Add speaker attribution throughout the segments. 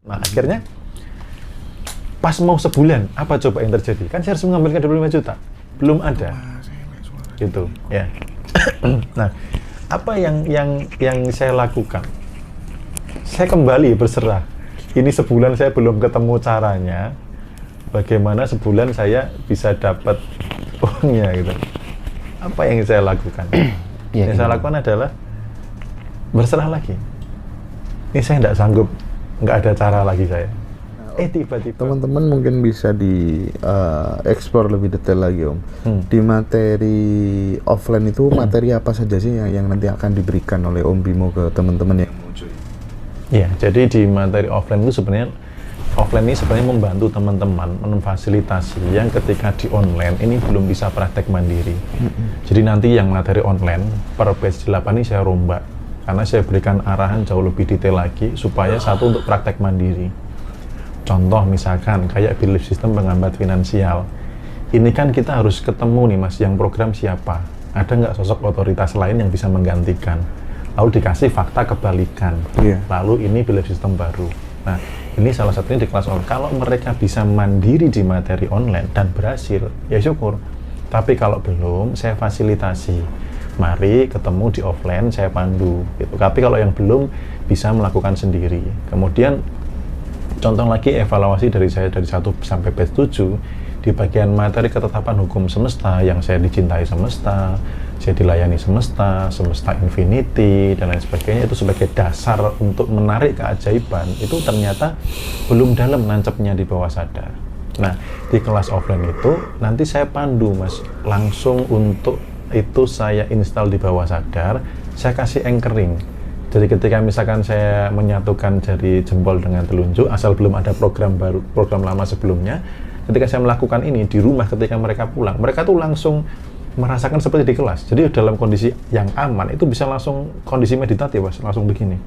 Speaker 1: Nah, akhirnya pas mau sebulan, apa coba yang terjadi? Kan saya harus mengambilkan 25 juta. Belum ada. Gitu, ya. Nah, apa yang saya lakukan? Saya kembali berserah. Ini sebulan saya belum ketemu caranya. Bagaimana sebulan saya bisa dapat uangnya gitu. Apa yang saya lakukan? Yang saya lakukan adalah berserah lagi. Ini saya tidak sanggup, nggak ada cara lagi saya. Tiba-tiba
Speaker 2: Teman-teman mungkin bisa di explore lebih detail lagi Om. Di materi offline itu materi apa saja sih yang nanti akan diberikan oleh Om Bimo ke teman-teman yang mau join?
Speaker 1: Ya, jadi di materi offline itu sebenarnya offline ini sebenarnya membantu teman-teman memfasilitasi yang ketika di online ini belum bisa praktek mandiri. Jadi nanti yang materi online per batch 8 ini saya rombak karena saya berikan arahan jauh lebih detail lagi supaya satu untuk praktek mandiri. Contoh misalkan kayak belief system penghambat finansial. Ini kan kita harus ketemu nih Mas, yang program siapa? Ada nggak sosok otoritas lain yang bisa menggantikan? Lalu dikasih fakta kebalikan. Lalu ini belief system baru. Nah, ini salah satunya di kelas online. Kalau mereka bisa mandiri di materi online dan berhasil, ya syukur. Tapi kalau belum, saya fasilitasi. Mari ketemu di offline, saya pandu. Gitu. Tapi kalau yang belum, bisa melakukan sendiri. Kemudian contoh lagi evaluasi dari saya dari 1 sampai batch 7 di bagian materi ketetapan hukum semesta yang saya dicintai semesta, saya dilayani semesta, semesta infinity dan lain sebagainya, itu sebagai dasar untuk menarik keajaiban itu ternyata belum dalam nancapnya di bawah sadar. Nah, di kelas offline itu nanti saya pandu Mas, langsung untuk itu saya install di bawah sadar, saya kasih anchoring. Jadi ketika misalkan saya menyatukan jari jempol dengan telunjuk, asal belum ada program baru, program lama sebelumnya, ketika saya melakukan ini di rumah ketika mereka pulang, mereka tuh langsung merasakan seperti di kelas. Jadi dalam kondisi yang aman, itu bisa langsung kondisi meditatif, Mas, langsung begini.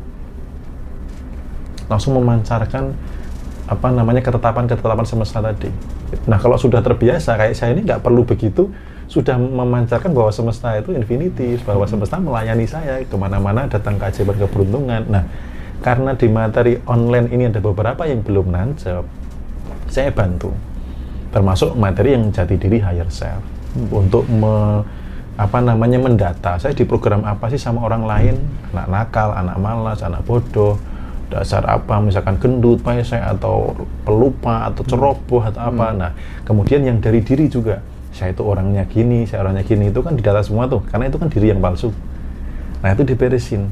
Speaker 1: Langsung memancarkan apa namanya ketetapan-ketetapan semesta tadi. Nah, kalau sudah terbiasa kayak saya ini nggak perlu begitu, sudah memancarkan bahwa semesta itu infinity, bahwa semesta melayani saya kemana-mana, datang keajaiban keberuntungan. Nah, karena di materi online ini ada beberapa yang belum nancep, saya bantu, termasuk materi yang jati diri higher self, untuk mendata, saya di program apa sih sama orang lain, anak nakal, anak malas, anak bodoh, dasar apa, misalkan gendut, pesek, atau pelupa, atau ceroboh, atau apa. Nah, kemudian yang dari diri juga, saya itu orangnya gini, saya orangnya gini, itu kan didata semua tuh, karena itu kan diri yang palsu. Nah, itu diberesin.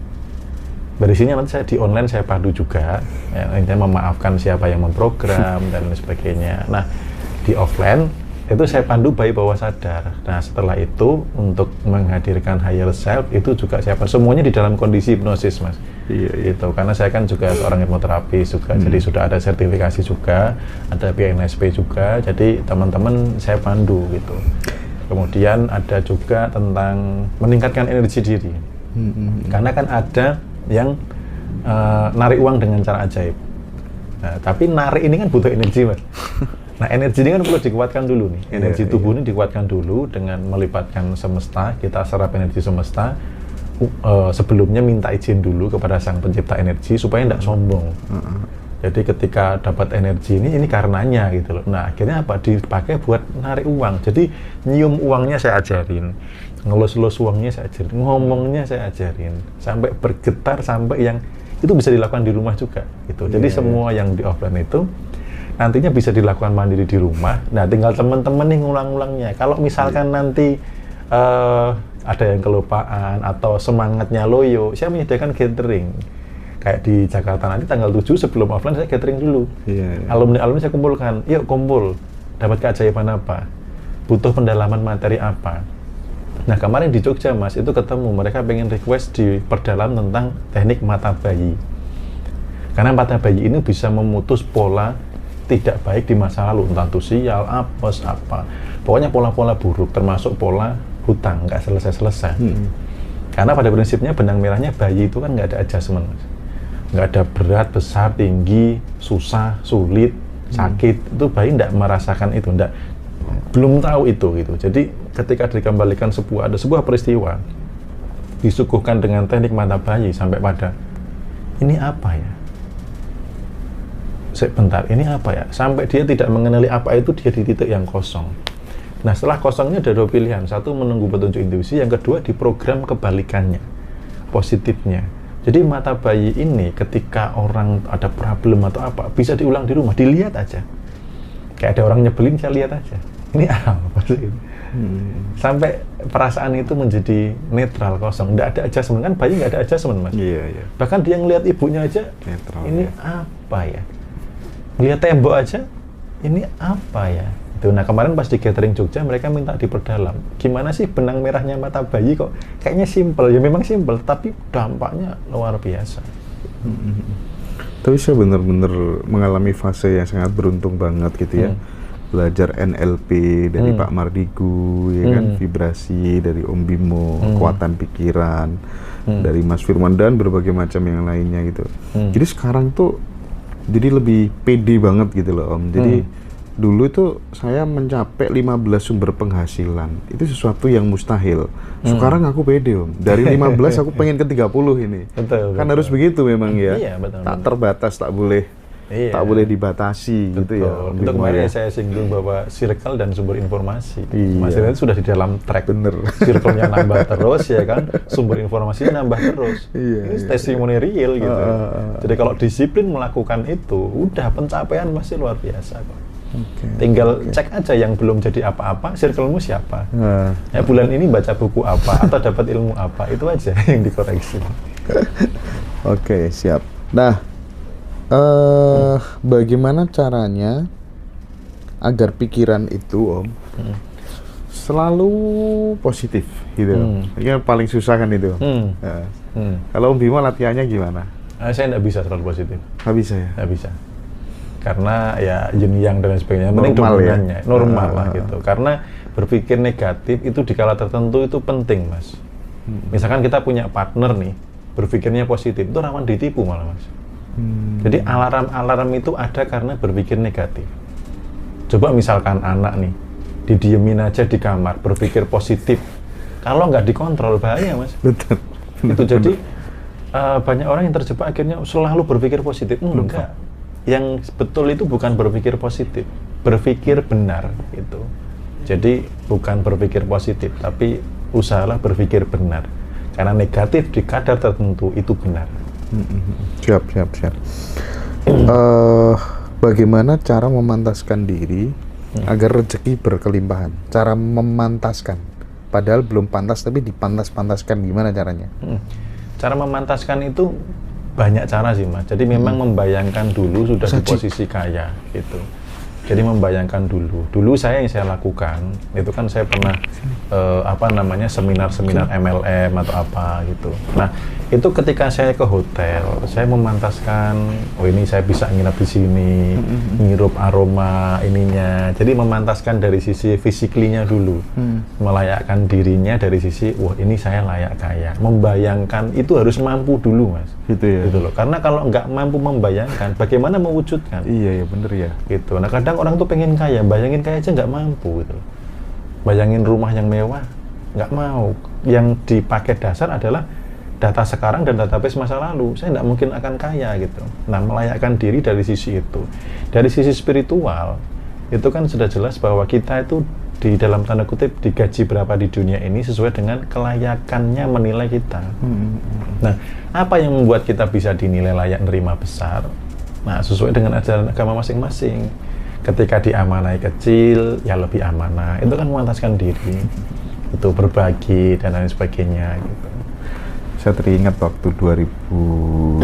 Speaker 1: Beresinnya nanti saya di online saya padu juga, ya, intinya memaafkan siapa yang memprogram dan lain sebagainya. Nah, di offline itu saya pandu by bawah sadar. Nah, setelah itu untuk menghadirkan higher self itu juga saya pandu. Semuanya di dalam kondisi hipnosis, Mas.
Speaker 2: Iya.
Speaker 1: Gitu. Karena saya kan juga seorang hipnoterapis juga, jadi sudah ada sertifikasi juga, ada BNSP juga. Jadi teman-teman saya pandu gitu. Kemudian ada juga tentang meningkatkan energi diri. Karena kan ada yang narik uang dengan cara ajaib. Nah, tapi narik ini kan butuh energi, Mas. Nah, energi ini kan perlu dikuatkan dulu nih. Energi tubuh ini dikuatkan dulu dengan melibatkan semesta, kita serap energi semesta. Sebelumnya minta izin dulu kepada sang pencipta energi supaya tidak sombong. Jadi ketika dapat energi ini karenanya gitu loh. Nah, akhirnya apa? Dipakai buat narik uang. Jadi nyium uangnya saya ajarin, ngelus-lus uangnya saya ajarin, ngomongnya saya ajarin, sampai bergetar, sampai yang itu bisa dilakukan di rumah juga gitu. Jadi semua yang di offline itu nantinya bisa dilakukan mandiri di rumah. Nah, tinggal teman-teman nih ngulang-ulangnya. Kalau misalkan nanti ada yang kelupaan atau semangatnya loyo, saya menyediakan catering. Kayak di Jakarta nanti tanggal 7 sebelum offline saya catering dulu. Alumni-alumni saya kumpulkan, yuk kumpul, dapat keajaiban apa, butuh pendalaman materi apa. Nah, kemarin di Jogja, Mas, itu ketemu, mereka pengen request diperdalam tentang teknik mata bayi. Karena mata bayi ini bisa memutus pola tidak baik di masa lalu, entah itu sial, apes, apa. Pokoknya pola-pola buruk, termasuk pola hutang, nggak selesai-selesai. Karena pada prinsipnya benang merahnya bayi itu kan nggak ada adjustment, nggak ada berat, besar, tinggi, susah, sulit, sakit. Itu bayi nggak merasakan itu, belum tahu itu gitu. Jadi ketika dikembalikan ada sebuah peristiwa, disuguhkan dengan teknik mata bayi sampai pada ini apa ya? sebentar, ini apa ya? Sampai dia tidak mengenali apa itu, dia di titik yang kosong. Nah, setelah kosongnya ada 2 pilihan. Satu, menunggu petunjuk intuisi. Yang kedua, diprogram kebalikannya, positifnya. Jadi mata bayi ini ketika orang ada problem atau apa, bisa diulang di rumah, dilihat aja. Kayak ada orang nyebelin, saya lihat aja. Ini apa sih? Sampai perasaan itu menjadi netral, kosong. Nggak ada adjustment. Kan bayi nggak ada adjustment, Mas.
Speaker 2: Iya.
Speaker 1: Bahkan dia ngelihat ibunya aja,
Speaker 2: Netral,
Speaker 1: ini apa ya? Ngelihat tembok aja, ini apa ya? Itu. Nah, kemarin pas di gathering Jogja, mereka minta diperdalam. Gimana sih benang merahnya mata bayi kok kayaknya simple? Ya memang simple, tapi dampaknya luar biasa.
Speaker 2: Tapi saya benar-benar mengalami fase yang sangat beruntung banget gitu ya. Belajar NLP dari Pak Mardigu, ya kan, vibrasi dari Om Bimo, kekuatan pikiran dari Mas Firman dan berbagai macam yang lainnya gitu. Jadi sekarang tuh jadi lebih pede banget gitu loh, Om. Jadi dulu itu saya mencapai 15 sumber penghasilan. Itu sesuatu yang mustahil. Sekarang aku pede, Om. Dari 15 aku pengen ke 30 ini.
Speaker 1: Betul.
Speaker 2: Kan harus begitu memang ya.
Speaker 1: Iya, betul.
Speaker 2: Tak terbatas, tak boleh dibatasi.
Speaker 1: Betul.
Speaker 2: Gitu ya.
Speaker 1: Untuk kemarin saya singgung bahwa circle dan sumber informasi. Maksudnya itu sudah di dalam track.
Speaker 2: Bener.
Speaker 1: Circle-nya nambah terus ya kan, sumber informasinya nambah terus. Ini testimoni real gitu. Jadi kalau disiplin melakukan itu, udah pencapaian masih luar biasa kok. Tinggal cek aja yang belum jadi apa-apa, circle-mu siapa. Ya bulan ini baca buku apa atau dapat ilmu apa, itu aja yang dikoreksi.
Speaker 2: Oke, siap. Nah, bagaimana caranya agar pikiran itu, Om, selalu positif gitu? Ini yang paling susah kan itu. Kalau Om Bimo latihannya gimana?
Speaker 1: Saya nggak bisa selalu positif.
Speaker 2: Nggak bisa ya?
Speaker 1: Nggak bisa. Karena ya yin yang dan sebagainya,
Speaker 2: Normal
Speaker 1: dominannya, normal lah gitu. Karena berpikir negatif itu di kala tertentu itu penting, Mas. Misalkan kita punya partner nih, berpikirnya positif, itu rawan ditipu malah, Mas. Jadi alarm-alarm itu ada karena berpikir negatif. Coba misalkan anak nih, didiemin aja di kamar, berpikir positif. Kalau nggak dikontrol, bahaya, Mas.
Speaker 2: Betul.
Speaker 1: Itu jadi banyak orang yang terjebak akhirnya selalu berpikir positif. Enggak. Yang betul itu bukan berpikir positif, berpikir benar gitu. Jadi bukan berpikir positif, tapi usahalah berpikir benar. Karena negatif di kadar tertentu itu benar.
Speaker 2: Siap. Bagaimana cara memantaskan diri agar rezeki berkelimpahan? Cara memantaskan, padahal belum pantas tapi dipantas-pantaskan, gimana caranya?
Speaker 1: Cara memantaskan itu banyak cara sih, Mas. Jadi memang membayangkan dulu sudah di posisi kaya gitu. Jadi membayangkan dulu yang saya lakukan itu kan saya pernah seminar-seminar MLM atau apa gitu. Nah, itu ketika saya ke hotel, saya memantaskan, oh ini saya bisa nginep di sini, ngirup aroma ininya. Jadi memantaskan dari sisi fisiklinya dulu, melayakkan dirinya dari sisi, wah ini saya layak kaya. Membayangkan itu harus mampu dulu, Mas.
Speaker 2: Gitu ya.
Speaker 1: Gitu loh. Karena kalau nggak mampu membayangkan, bagaimana mewujudkan?
Speaker 2: Iya bener ya.
Speaker 1: Gitu. Nah kadang orang tuh pengen kaya, bayangin kaya aja nggak mampu gitu. Bayangin rumah yang mewah, nggak mau. Yang dipakai dasar adalah data sekarang dan database masa lalu. Saya nggak mungkin akan kaya gitu. Nah, melayakkan diri dari sisi itu. Dari sisi spiritual, itu kan sudah jelas bahwa kita itu di dalam tanda kutip digaji berapa di dunia ini sesuai dengan kelayakannya menilai kita. Nah, apa yang membuat kita bisa dinilai layak nerima besar? Nah, sesuai dengan ajaran agama masing-masing. Ketika diamanai kecil, ya lebih amanah. Itu kan memantaskan diri. Itu berbagi dan lain sebagainya gitu.
Speaker 2: Saya teringat waktu 2004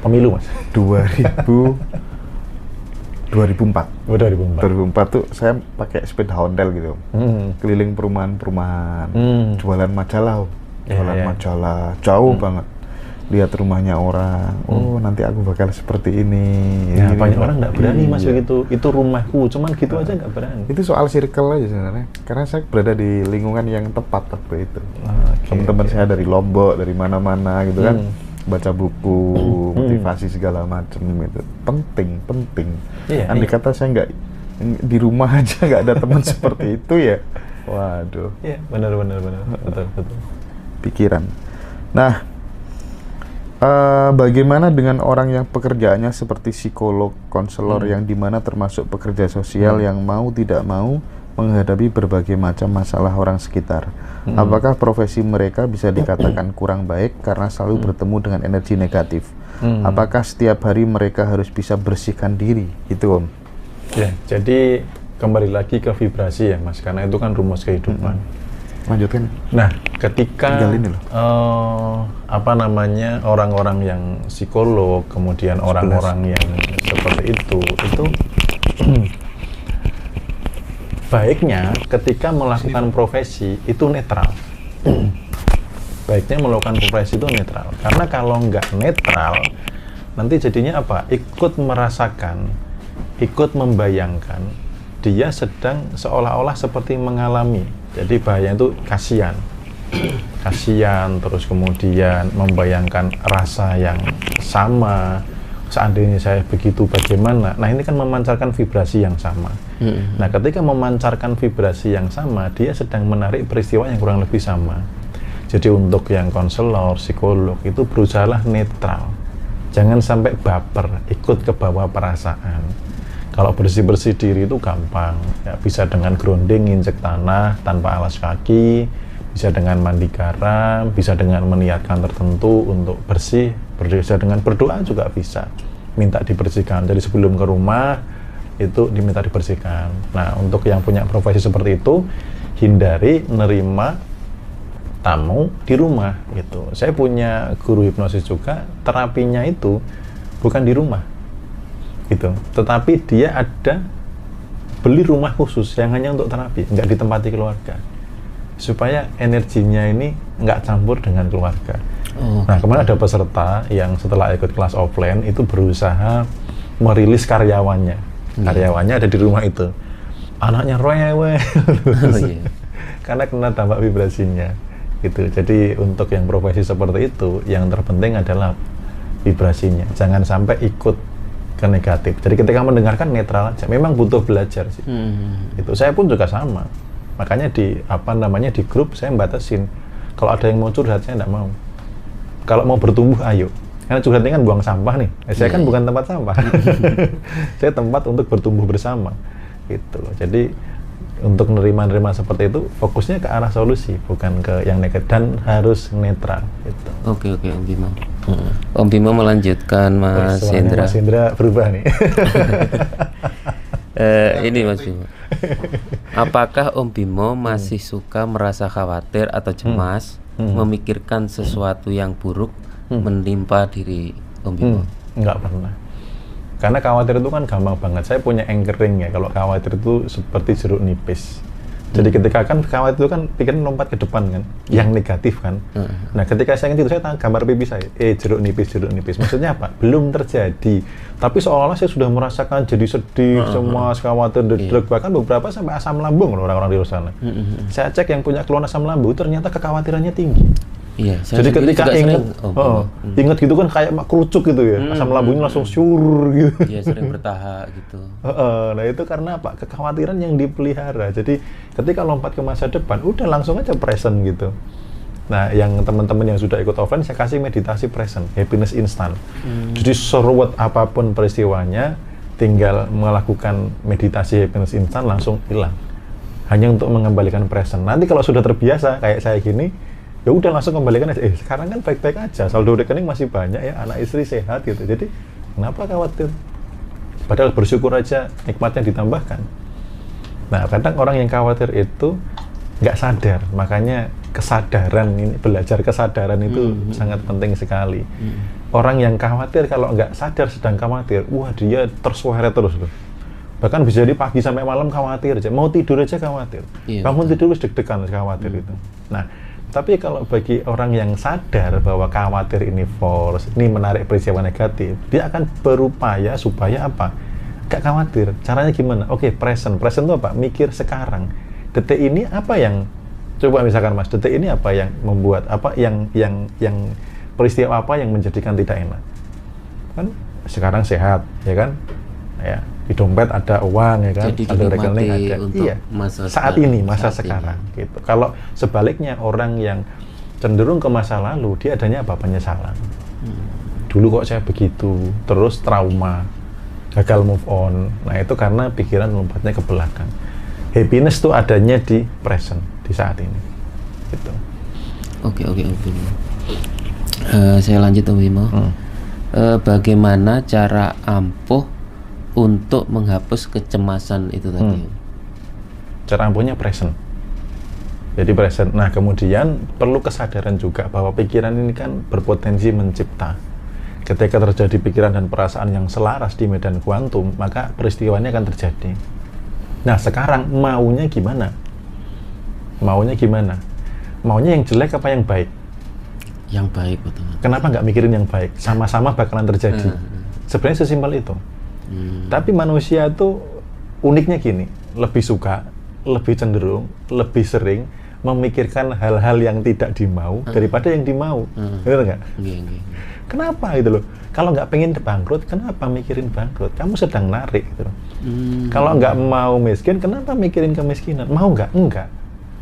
Speaker 1: pemilu, Mas.
Speaker 2: 2004
Speaker 1: Oh, 2004
Speaker 2: tuh saya pakai sepeda Honda gitu, keliling perumahan-perumahan, jualan majalah, majalah jauh banget, lihat rumahnya orang, nanti aku bakal seperti ini.
Speaker 1: Ya, banyak orang nggak berani, Mas, begitu. Itu rumahku, cuman gitu aja nggak berani.
Speaker 2: Itu soal circle aja sebenarnya, karena saya berada di lingkungan yang tepat waktu itu. Teman-teman saya dari Lombok, dari mana-mana gitu kan, baca buku, motivasi segala macam itu penting. Andai kata saya nggak di rumah aja nggak ada teman seperti itu ya, waduh.
Speaker 1: Iya, benar, betul.
Speaker 2: Pikiran. Nah, Bagaimana dengan orang yang pekerjaannya seperti psikolog, konselor yang dimana termasuk pekerja sosial yang mau tidak mau menghadapi berbagai macam masalah orang sekitar? Apakah profesi mereka bisa dikatakan kurang baik karena selalu bertemu dengan energi negatif? Apakah setiap hari mereka harus bisa bersihkan diri? Itu Om.
Speaker 1: Ya, jadi kembali lagi ke vibrasi ya Mas, karena itu kan rumus kehidupan.
Speaker 2: Lanjutkan.
Speaker 1: Nah, ketika orang-orang yang psikolog, kemudian orang-orang yang seperti itu baiknya ketika melakukan profesi itu netral. Baiknya melakukan profesi itu netral, karena kalau nggak netral nanti jadinya apa? Ikut merasakan, ikut membayangkan dia sedang seolah-olah seperti mengalami. Jadi bahaya itu kasihan, terus kemudian membayangkan rasa yang sama. Seandainya saya begitu bagaimana? Nah ini kan memancarkan vibrasi yang sama. Nah ketika memancarkan vibrasi yang sama, dia sedang menarik peristiwa yang kurang lebih sama. Jadi untuk yang konselor, psikolog itu berusahalah netral. Jangan sampai baper, ikut ke bawah perasaan. Kalau bersih-bersih diri itu gampang, ya, bisa dengan grounding, injek tanah tanpa alas kaki, bisa dengan mandi garam, bisa dengan meniatkan tertentu untuk bersih, bisa dengan berdoa juga bisa, minta dibersihkan. Jadi sebelum ke rumah itu diminta dibersihkan. Nah untuk yang punya profesi seperti itu, hindari nerima tamu di rumah gitu. Saya punya guru hipnosis juga, terapinya itu bukan di rumah gitu, tetapi dia ada beli rumah khusus yang hanya untuk terapi, nggak ditempati keluarga, supaya energinya ini nggak campur dengan keluarga. Nah kemarin ada peserta yang setelah ikut kelas offline itu berusaha merilis karyawannya ada di rumah itu, anaknya rewel karena kena dampak vibrasinya gitu. Jadi untuk yang profesi seperti itu yang terpenting adalah vibrasinya, jangan sampai ikut ke negatif. Jadi ketika mendengarkan netral aja. Memang butuh belajar sih. Itu saya pun juga sama. Makanya di di grup saya batasin. Kalau ada yang mau curhat saya enggak mau. Kalau mau bertumbuh ayo. Karena curhat ini kan buang sampah nih. Saya kan bukan tempat sampah. Saya tempat untuk bertumbuh bersama. Gitu loh. Jadi untuk nerima seperti itu fokusnya ke arah solusi, bukan ke yang negatif, dan harus netral gitu.
Speaker 3: Oke Om Bimo. Om Bimo melanjutkan Mas Hendra.
Speaker 1: Mas Hendra berubah nih.
Speaker 3: Ini Mas Bimo. Apakah Om Bimo masih suka merasa khawatir atau cemas, memikirkan sesuatu yang buruk menimpa diri Om Bimo?
Speaker 1: Enggak pernah. Karena khawatir itu kan gampang banget. Saya punya anchoring ya. Kalau khawatir itu seperti jeruk nipis. Jadi ketika kan khawatir itu kan pikiran lompat ke depan kan, yang negatif kan. Nah ketika saya itu saya gambar pipi saya, jeruk nipis. Maksudnya apa? Belum terjadi. Tapi seolah-olah saya sudah merasakan jadi sedih, cemas, khawatir, dedek, bahkan beberapa sampai asam lambung loh orang-orang di luar sana. Saya cek yang punya keluhan asam lambung, ternyata kekhawatirannya tinggi.
Speaker 3: Iya,
Speaker 1: jadi ketika ingat gitu kan kayak kerucuk gitu ya, asam lambungnya langsung syur gitu.
Speaker 3: Iya, sering bertahap gitu.
Speaker 1: Nah itu karena apa? Kekhawatiran yang dipelihara. Jadi ketika lompat ke masa depan, udah langsung aja present gitu. Nah yang teman-teman yang sudah ikut offline, saya kasih meditasi present, happiness instant. Jadi seruat apapun peristiwanya, tinggal melakukan meditasi happiness instant langsung hilang. Hanya untuk mengembalikan present. Nanti kalau sudah terbiasa kayak saya gini, ya udah langsung kembalikan aja. Sekarang kan baik-baik aja, saldo rekening masih banyak ya, anak istri sehat gitu. Jadi kenapa khawatir? Padahal bersyukur aja nikmatnya ditambahkan. Nah kadang orang yang khawatir itu nggak sadar, makanya kesadaran ini, belajar kesadaran itu sangat penting sekali. Orang yang khawatir kalau nggak sadar sedang khawatir, wah dia tersueret terus loh. Bahkan bisa jadi pagi sampai malam khawatir aja, mau tidur aja khawatir. Bangun tidur wis deg-degan khawatir itu. Nah tapi kalau bagi orang yang sadar bahwa khawatir ini force, ini menarik peristiwa negatif, dia akan berupaya supaya apa? Gak khawatir. Caranya gimana? Oke, present. Present itu apa? Mikir sekarang. Detik ini apa yang, coba misalkan Mas, detik ini apa yang membuat, apa yang peristiwa apa yang menjadikan tidak enak? Kan sekarang sehat, ya kan? Ya, di dompet ada uang, ya kan? Ada rekening ada. Iya. Saat ini, masa sekarang gitu. Kalau sebaliknya orang yang cenderung ke masa lalu, dia adanya apa? Penyesalan. dulu kok saya begitu, terus trauma, gagal move on. Nah itu karena pikiran lompatnya ke belakang. Happiness tuh adanya di present, di saat ini. Gitu.
Speaker 3: Oke. Saya lanjut Om Bimo. Bagaimana cara ampuh untuk menghapus kecemasan itu tadi?
Speaker 1: Cara ampuhnya present. Jadi present. Nah kemudian perlu kesadaran juga bahwa pikiran ini kan berpotensi mencipta. Ketika terjadi pikiran dan perasaan yang selaras di medan kuantum, maka peristiwanya akan terjadi. Nah sekarang maunya gimana? Maunya yang jelek apa yang baik?
Speaker 3: Yang baik, betul.
Speaker 1: Kenapa nggak mikirin yang baik? Sama-sama bakalan terjadi. Sebenarnya sesimpel itu. Tapi manusia tuh uniknya gini, lebih suka, lebih cenderung, lebih sering memikirkan hal-hal yang tidak dimau daripada yang dimau. Benar nggak? Kenapa gitu loh? Kalau nggak pengen bangkrut, kenapa mikirin bangkrut? Kamu sedang narik gitu loh. Kalau nggak mau miskin, kenapa mikirin kemiskinan? Mau nggak? Enggak.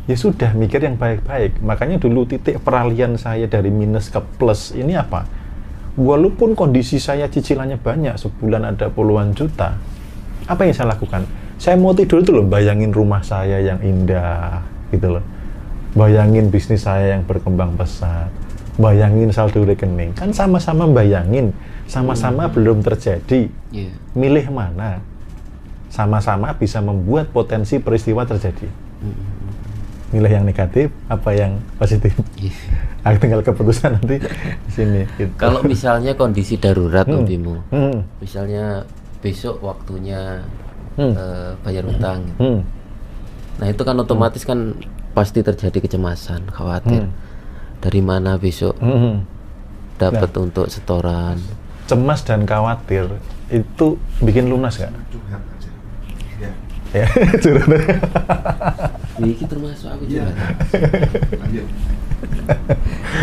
Speaker 1: Ya sudah, mikir yang baik-baik. Makanya dulu titik peralihan saya dari minus ke plus ini apa? Walaupun kondisi saya cicilannya banyak, sebulan ada puluhan juta, apa yang saya lakukan? Saya mau tidur itu loh, bayangin rumah saya yang indah, gitu loh. Bayangin bisnis saya yang berkembang pesat, bayangin saldo rekening. Kan sama-sama bayangin, sama-sama belum terjadi. Milih mana? Sama-sama bisa membuat potensi peristiwa terjadi. Milih yang negatif apa yang positif? Tinggal keputusan nanti di sini. Gitu.
Speaker 3: Kalau misalnya kondisi darurat, Om Bimo, misalnya besok waktunya bayar utang, nah itu kan otomatis kan pasti terjadi kecemasan, khawatir. Dari mana besok dapat untuk setoran?
Speaker 1: Cemas dan khawatir itu bikin lunas nggak? Ya, curhat.
Speaker 3: Ini termasuk aku juga.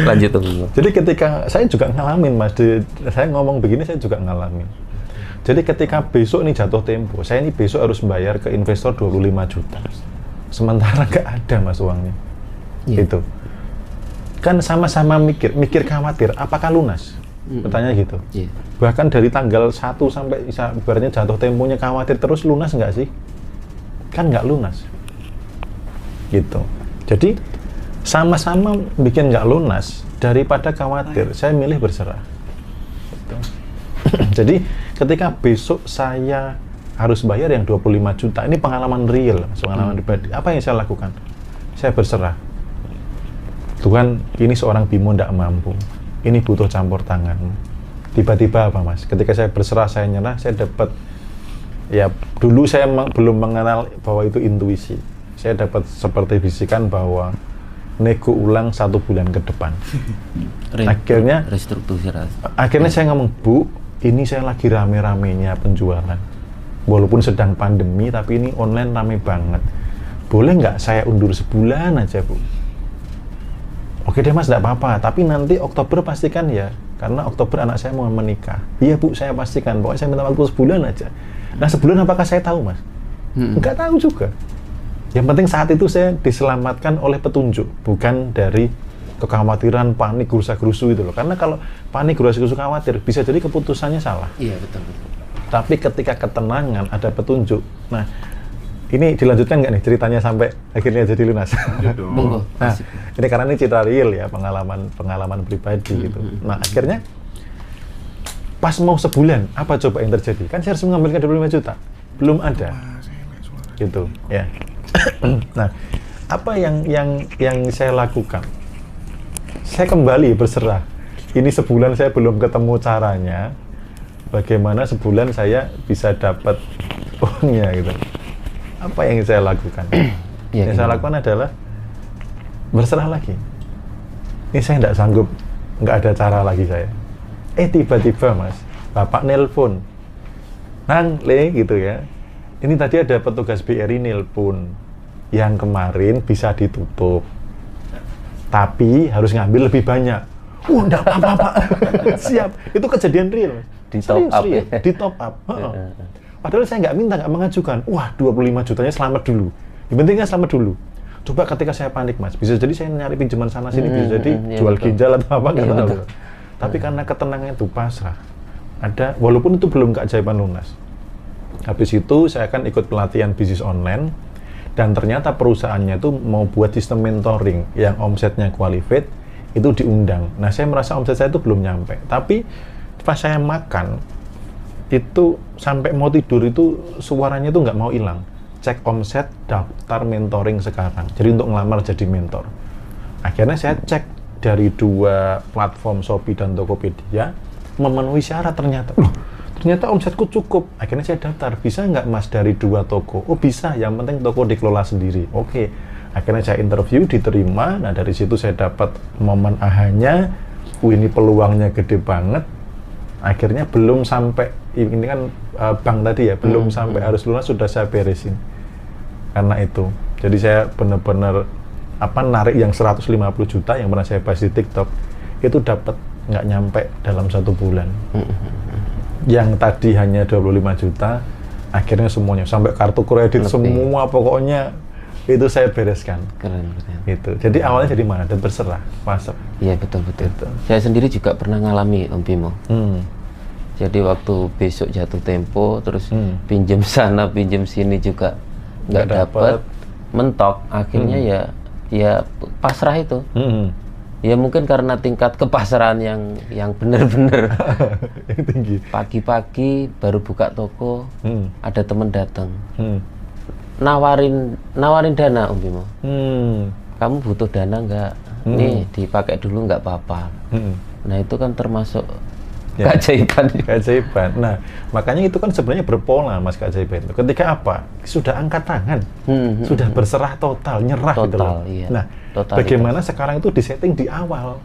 Speaker 3: Lanjut Om Bimo.
Speaker 1: Jadi ketika saya juga ngalamin Mas, saya ngomong begini saya juga ngalamin. Jadi ketika besok ini jatuh tempo, saya ini besok harus bayar ke investor 25 juta. Sementara nggak ada Mas uangnya. Gitu. Kan sama-sama mikir khawatir, apakah lunas? Pertanyaan gitu. Bahkan dari tanggal 1 sampai ibaratnya jatuh temponya khawatir terus, lunas nggak sih? Kan nggak lunas. Gitu. Jadi sama-sama bikin nggak lunas, daripada khawatir, saya milih berserah. Gitu. Jadi ketika besok saya harus bayar yang 25 juta, ini pengalaman real, pengalaman pribadi. Apa yang saya lakukan? Saya berserah. Tuhan, ini seorang Bimo tidak mampu. Ini butuh campur tanganmu. Tiba-tiba apa Mas? Ketika saya berserah, saya nyerah, saya dapat, ya dulu saya belum mengenal bahwa itu intuisi. Saya dapat seperti bisikan bahwa nego ulang 1 bulan ke depan. Akhirnya restrukturisasi. Akhirnya saya ngomong, Bu, ini saya lagi rame-ramenya penjualan. Walaupun sedang pandemi, tapi ini online rame banget. Boleh nggak saya undur sebulan aja, Bu? Oke deh Mas, nggak apa-apa. Tapi nanti Oktober pastikan ya, karena Oktober anak saya mau menikah. Iya Bu, saya pastikan. Pokoknya saya minta waktu sebulan aja. Nah sebulan apakah saya tahu Mas? Nggak tahu juga. Yang penting saat itu saya diselamatkan oleh petunjuk, bukan dari kekhawatiran, panik, gerusa-gerusu itu loh. Karena kalau panik, gerusa-gerusu, khawatir, bisa jadi keputusannya salah.
Speaker 3: Iya, betul.
Speaker 1: Tapi ketika ketenangan, ada petunjuk. Nah, ini dilanjutkan nggak nih ceritanya sampai akhirnya jadi lunas? Nah, ini karena ini cerita real ya, pengalaman pribadi gitu. Nah, akhirnya pas mau sebulan, apa coba yang terjadi? Kan saya harus mengambilkan 25 juta. Belum ada. Gitu, ya. Nah, apa yang saya lakukan? Saya kembali berserah. Ini sebulan saya belum ketemu caranya. Bagaimana sebulan saya bisa dapat uangnya gitu. Apa yang saya lakukan? Yang saya lakukan adalah berserah lagi. Ini saya tidak sanggup, nggak ada cara lagi saya. Tiba-tiba Mas, Bapak nelpon. Nang, Le, gitu ya. Ini tadi ada petugas BRI nelpon. Yang kemarin bisa ditutup, tapi harus ngambil lebih banyak. Enggak apa-apa. Siap. Itu kejadian real.
Speaker 3: Di top up ya?
Speaker 1: Di top up. Padahal saya nggak minta, nggak mengajukan. Wah, 25 jutanya selamat dulu. Yang pentingnya selamat dulu. Coba ketika saya panik Mas, bisa jadi saya nyari pinjaman sana sini, bisa jadi jual ginjal atau apa, nggak tahu. Tapi karena ketenangan itu pasrah, ada walaupun itu belum keajaiban lunas. Habis itu saya akan ikut pelatihan bisnis online dan ternyata perusahaannya itu mau buat sistem mentoring yang omsetnya qualified itu diundang. Nah saya merasa omset saya itu belum nyampe. Tapi pas saya makan itu sampai mau tidur itu suaranya itu nggak mau hilang. Cek omset, daftar mentoring sekarang. Jadi untuk ngelamar jadi mentor. Akhirnya saya cek dari 2 platform Shopee dan Tokopedia memenuhi syarat ternyata. Loh, ternyata omsetku cukup. Akhirnya saya daftar, bisa nggak mas dari 2 toko? Oh bisa, yang penting toko dikelola sendiri. Oke, akhirnya saya interview, diterima. Nah dari situ saya dapat momen ahanya, ini peluangnya gede banget. Akhirnya belum sampai, ini kan bank tadi ya, belum sampai harus lunas sudah saya beresin. Karena itu, jadi saya benar-benar narik yang 150 juta yang pernah saya bahas di TikTok, itu dapat nggak nyampe dalam 1 bulan. Yang tadi hanya 25 juta, akhirnya semuanya sampai kartu kredit semua pokoknya itu saya bereskan.
Speaker 3: Keren.
Speaker 1: Itu. Jadi awalnya jadi mana dan berserah, pasrah.
Speaker 3: Iya betul. Saya sendiri juga pernah ngalami Om Bimo. Jadi waktu besok jatuh tempo, terus pinjam sana, pinjam sini juga nggak dapat, mentok. Akhirnya ya pasrah itu. Ya mungkin karena tingkat kepasrahan yang benar-benar
Speaker 1: yang tinggi.
Speaker 3: Pagi-pagi baru buka toko, ada teman datang, nawarin dana Om Bimo. Kamu butuh dana nggak? Nih dipakai dulu nggak apa-apa. Nah itu kan termasuk keajaiban. Nah makanya itu kan sebenarnya berpola mas keajaiban itu. Ketika apa? Sudah angkat tangan, sudah berserah total, nyerah gitu loh. Iya.
Speaker 1: Nah bagaimana sekarang itu disetting di awal.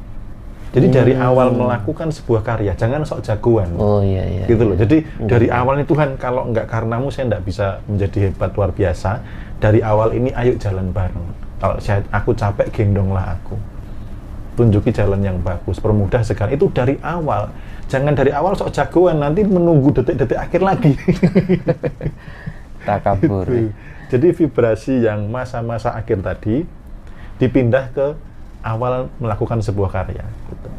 Speaker 1: Jadi dari awal melakukan sebuah karya, jangan sok jagoan.
Speaker 3: Oh iya.
Speaker 1: Gitu loh. Jadi dari awal ini Tuhan, kalau nggak karenamu saya nggak bisa menjadi hebat luar biasa. Dari awal ini ayo jalan bareng. Kalau aku capek, gendonglah aku. Tunjuki jalan yang bagus, permudah sekarang. Itu dari awal. Jangan dari awal sok jagoan, nanti menunggu detik-detik akhir lagi.
Speaker 3: Takabur.
Speaker 1: Gitu. Jadi vibrasi yang masa-masa akhir tadi dipindah ke awal melakukan sebuah karya. Gitu.